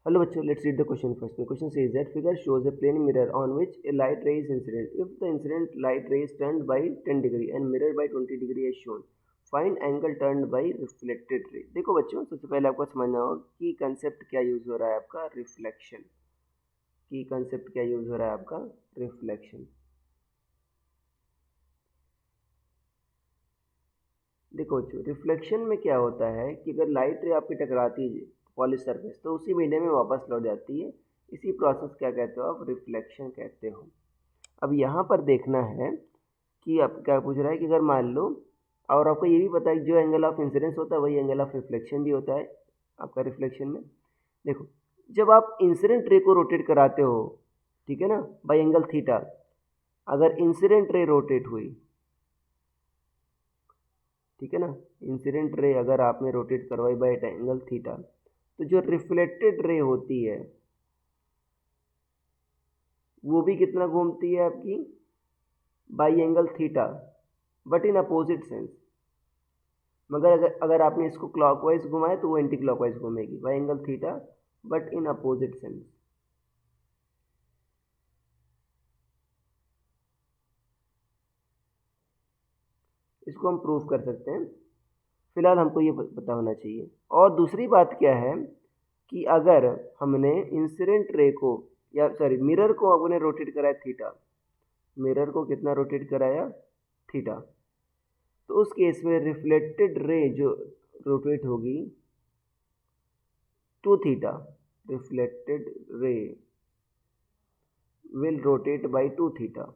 Hello bachcho, let's read the question first. The question says that figure shows a plane mirror on which a light ray is incident. If the incident light ray is turned by 10 degree and mirror by 20 degree as shown, find angle turned by reflected ray. देखो बच्चों, सबसे पहले आपको समझना होगा कि concept क्या use हो रहा है आपका रिफ्लेक्शन की कंसेप्ट क्या यूज हो रहा है आपका रिफ्लेक्शन। देखो बच्चों, रिफ्लेक्शन में क्या होता है कि अगर लाइट रे आपकी टकराती है पॉलिश सरफेस तो उसी मीडियम में वापस लौट जाती है। इसी प्रोसेस क्या कहते हो आप, रिफ्लेक्शन कहते हो। अब यहाँ पर देखना है कि आप क्या पूछ रहा है कि अगर मान लो, और आपको ये भी पता है कि जो एंगल ऑफ इंसिडेंस होता है वही एंगल ऑफ रिफ्लेक्शन भी होता है आपका रिफ्लेक्शन में। देखो, जब आप इंसिडेंट रे को रोटेट कराते हो, ठीक है ना, बाई एंगल थीटा, अगर इंसिडेंट रे रोटेट हुई, ठीक है ना, इंसिडेंट रे अगर आपने रोटेट करवाई बाई एंगल थीटा, तो जो रिफ्लेक्टेड रे होती है वो भी कितना घूमती है आपकी, by angle theta, but in opposite sense. मगर अगर आपने इसको क्लॉकवाइज घुमाया तो वो एंटी क्लॉकवाइज घूमेगी by angle theta, but in opposite sense. इसको हम प्रूव कर सकते हैं, फिलहाल हमको ये पता होना चाहिए। और दूसरी बात क्या है कि अगर हमने इंसिडेंट रे को, या सॉरी मिरर को अपने रोटेट कराया थीटा, मिरर को कितना रोटेट कराया, थीटा, तो उस केस में रिफ्लेक्टेड रे जो रोटेट होगी two theta, reflected ray will rotate by two theta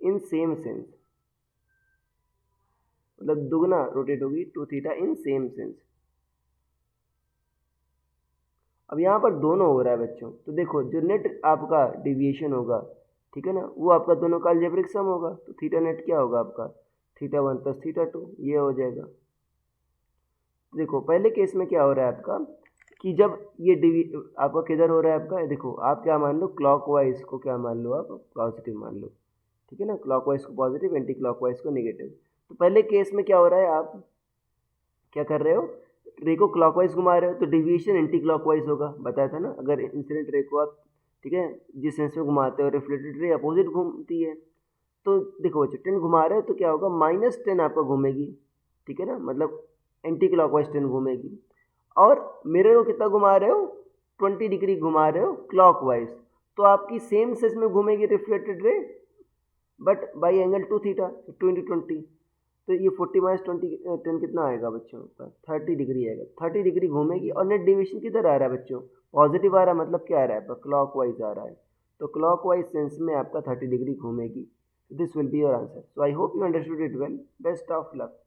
in same sense, मतलब दुगना रोटेट होगी two theta in same sense. अब यहाँ पर दोनों हो रहा है बच्चों, तो देखो जो नेट आपका डिविएशन होगा, ठीक है ना, वो आपका दोनों का अलजेब्रिक सम होगा, तो थीटा नेट क्या होगा आपका, थीटा 1 प्लस थीटा 2, ये हो जाएगा। देखो पहले केस में क्या हो रहा है आपका कि जब ये आपका किधर हो रहा है आपका, देखो आप क्या मान लो, क्लॉकवाइज को क्या मान लो आप, पॉजिटिव मान लो, ठीक है ना, क्लॉकवाइज को पॉजिटिव, एंटी क्लॉकवाइज को नेगेटिव। तो पहले केस में क्या हो रहा है, आप क्या कर रहे हो, रे को क्लॉकवाइज घुमा रहे हो तो डिविएशन एंटी क्लॉकवाइज होगा, बताया था ना। अगर इंसिडेंट रे को आप, ठीक है, जिस सेंस में घुमाते हो, रिफ्लेक्टेड रे अपोजिट घूमती है, तो देखो बच्चों 10 घुमा रहे हो तो क्या होगा, -10 आपका घूमेगी, ठीक है ना, मतलब एंटी क्लॉकवाइज 10 घूमेगी। और मिरर को कितना घुमा रहे हो, 20 डिग्री घुमा रहे हो क्लॉकवाइज, तो आपकी सेम सेंस में घूमेगी reflected ray, but by angle two theta, 20 तो ये 40 माइनस 10 कितना आएगा बच्चों का, 30 डिग्री आएगा, 30 डिग्री घूमेगी। और नेट डिविएशन किधर आ रहा है बच्चों, पॉजिटिव आ रहा है, मतलब क्या आ रहा है आपका, क्लॉकवाइज आ रहा है, तो क्लॉकवाइज सेंस में आपका 30 डिग्री घूमेगी। This will be your answer. So I hope you understood it well. Best of luck.